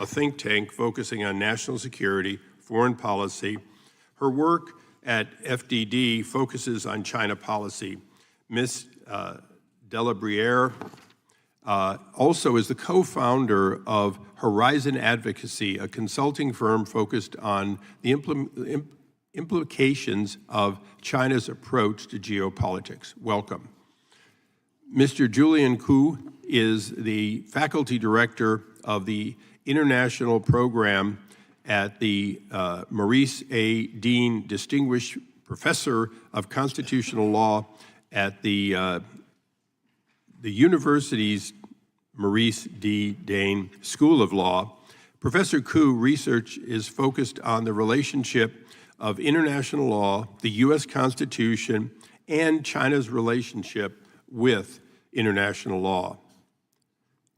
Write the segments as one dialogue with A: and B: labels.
A: a think tank focusing on national security, foreign policy. Her work at FDD focuses on China policy. Ms. Delabriere also is the co-founder of Horizon Advocacy, a consulting firm focused on the implications of China's approach to geopolitics. Welcome. Mr. Julian Ku is the faculty director of the international program at the Maurice A. Dean Distinguished Professor of Constitutional Law at the university's Maurice D. Dean School of Law. Professor Ku's research is focused on the relationship of international law, the U.S. Constitution, and China's relationship with international law.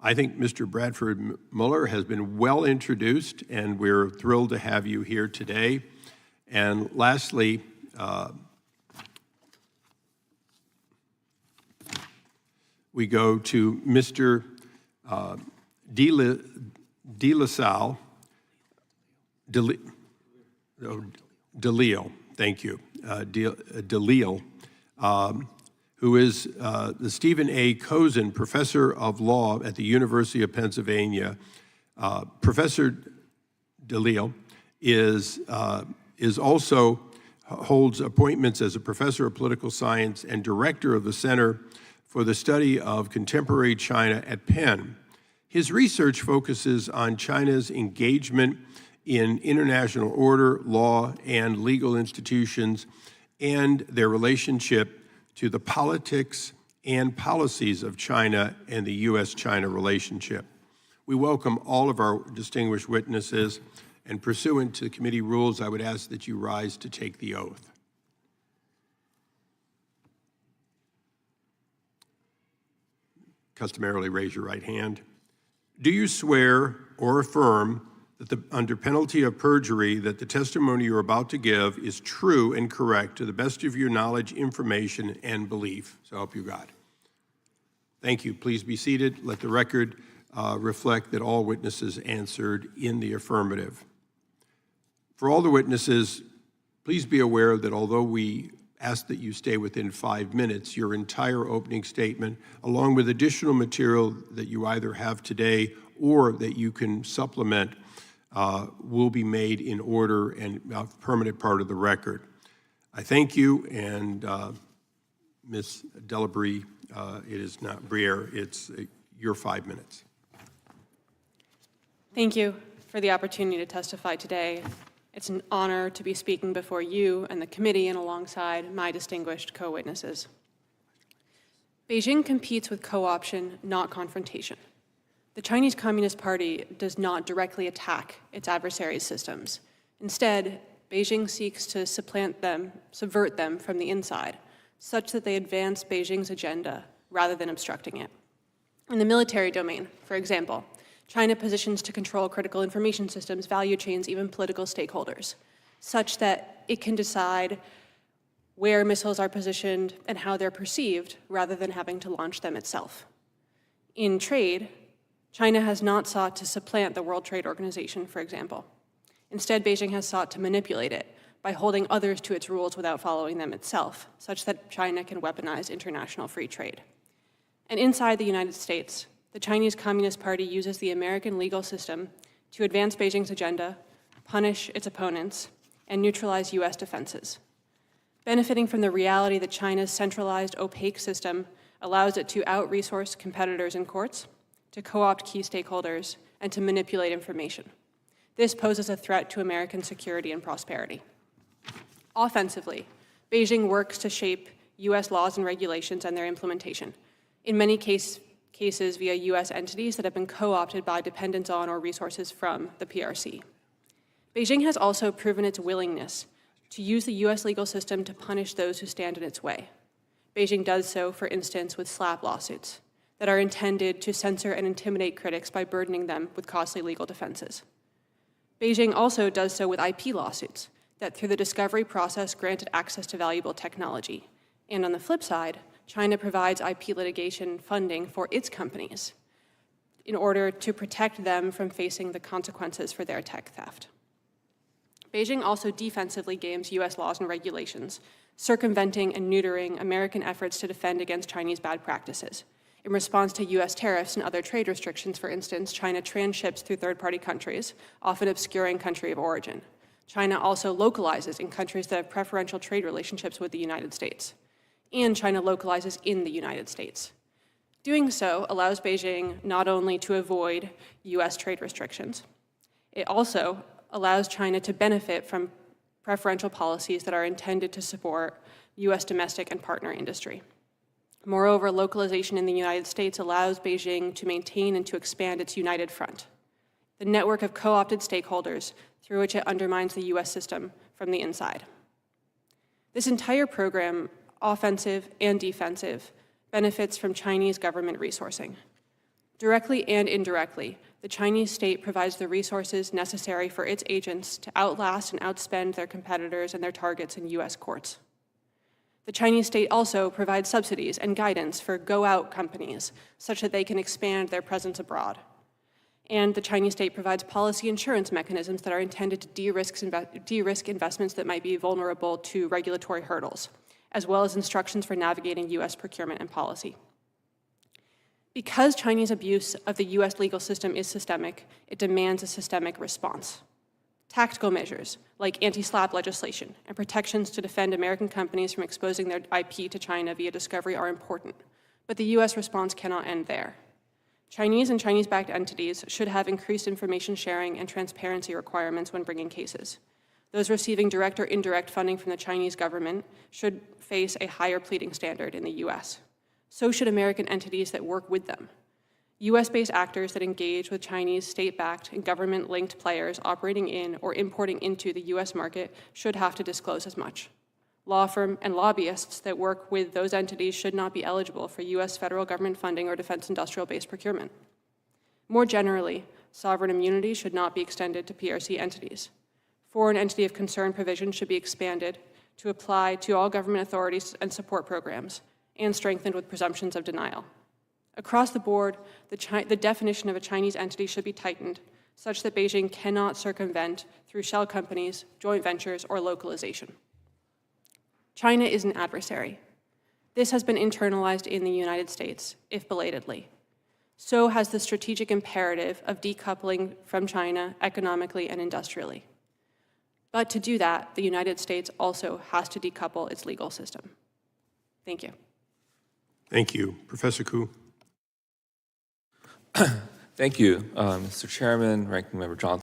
A: I think Mr. Bradford Muller has been well introduced, and we're thrilled to have you here today. And lastly, we go to Mr. DeLille, thank you, DeLille, who is the Stephen A. Kozin Professor of Law at the University of Pennsylvania. Professor DeLille is also holds appointments as a professor of political science and director of the Center for the Study of Contemporary China at Penn. His research focuses on China's engagement in international order, law, and legal institutions, and their relationship to the politics and policies of China and the U.S.-China relationship. We welcome all of our distinguished witnesses, and pursuant to committee rules, I would ask that you rise to take the oath. Customarily raise your right hand. Do you swear or affirm that under penalty of perjury that the testimony you're about to give is true and correct to the best of your knowledge, information, and belief? So help you God. Thank you. Please be seated. Let the record reflect that all witnesses answered in the affirmative. For all the witnesses, please be aware that although we ask that you stay within 5 minutes, your entire opening statement, along with additional material that you either have today or that you can supplement, will be made in order and a permanent part of the record. I thank you, and Ms. Delabriere, it is not Briere, it's your 5 minutes.
B: Thank you for the opportunity to testify today. It's an honor to be speaking before you and the committee and alongside my distinguished co-witnesses. Beijing competes with co-option, not confrontation. The Chinese Communist Party does not directly attack its adversaries' systems. Instead, Beijing seeks to subvert them from the inside, such that they advance Beijing's agenda rather than obstructing it. In the military domain, for example, China positions to control critical information systems, value chains, even political stakeholders, such that it can decide where missiles are positioned and how they're perceived, rather than having to launch them itself. In trade, China has not sought to supplant the World Trade Organization, for example. Instead, Beijing has sought to manipulate it by holding others to its rules without following them itself, such that China can weaponize international free trade. And inside the United States, the Chinese Communist Party uses the American legal system to advance Beijing's agenda, punish its opponents, and neutralize U.S. defenses. Benefiting from the reality that China's centralized, opaque system allows it to out-resource competitors in courts, to co-opt key stakeholders, and to manipulate information. This poses a threat to American security and prosperity. Offensively, Beijing works to shape U.S. laws and regulations and their implementation, in many cases via U.S. entities that have been co-opted by dependence on or resources from the PRC. Beijing has also proven its willingness to use the U.S. legal system to punish those who stand in its way. Beijing does so, for instance, with SLAPP lawsuits that are intended to censor and intimidate critics by burdening them with costly legal defenses. Beijing also does so with IP lawsuits that, through the discovery process, granted access to valuable technology. And on the flip side, China provides IP litigation funding for its companies, in order to protect them from facing the consequences for their tech theft. Beijing also defensively games US laws and regulations, circumventing and neutering American efforts to defend against Chinese bad practices. In response to US tariffs and other trade restrictions, for instance, China tranships through third-party countries, often obscuring country of origin. China also localizes in countries that have preferential trade relationships with the United States. And China localizes in the United States. Doing so allows Beijing not only to avoid US trade restrictions, it also allows China to benefit from preferential policies that are intended to support US domestic and partner industry. Moreover, localization in the United States allows Beijing to maintain and to expand its united front, the network of co-opted stakeholders through which it undermines the US system from the inside. This entire program, offensive and defensive, benefits from Chinese government resourcing. Directly and indirectly, the Chinese state provides the resources necessary for its agents to outlast and outspend their competitors and their targets in US courts. The Chinese state also provides subsidies and guidance for go-out companies such that they can expand their presence abroad. And the Chinese state provides policy insurance mechanisms that are intended to de-risk investments that might be vulnerable to regulatory hurdles, as well as instructions for navigating US procurement and policy. Because Chinese abuse of the US legal system is systemic, it demands a systemic response. Tactical measures, like anti-SLAPP legislation and protections to defend American companies from exposing their IP to China via discovery are important, but the US response cannot end there. Chinese and Chinese-backed entities should have increased information sharing and transparency requirements when bringing cases. Those receiving direct or indirect funding from the Chinese government should face a higher pleading standard in the US. So should American entities that work with them. US-based actors that engage with Chinese state-backed and government-linked players operating in or importing into the US market should have to disclose as much. Law firm and lobbyists that work with those entities should not be eligible for US federal government funding or defense industrial-based procurement. More generally, sovereign immunity should not be extended to PRC entities. Foreign entity of concern provisions should be expanded to apply to all government authorities and support programs, and strengthened with presumptions of denial. Across the board, the definition of a Chinese entity should be tightened, such that Beijing cannot circumvent through shell companies, joint ventures, or localization. China is an adversary. This has been internalized in the United States, if belatedly. So has the strategic imperative of decoupling from China economically and industrially. But to do that, the United States also has to decouple its legal system. Thank you.
A: Thank you. Professor Koo.
C: Thank you, Mr. Chairman, Ranking Member Johnson.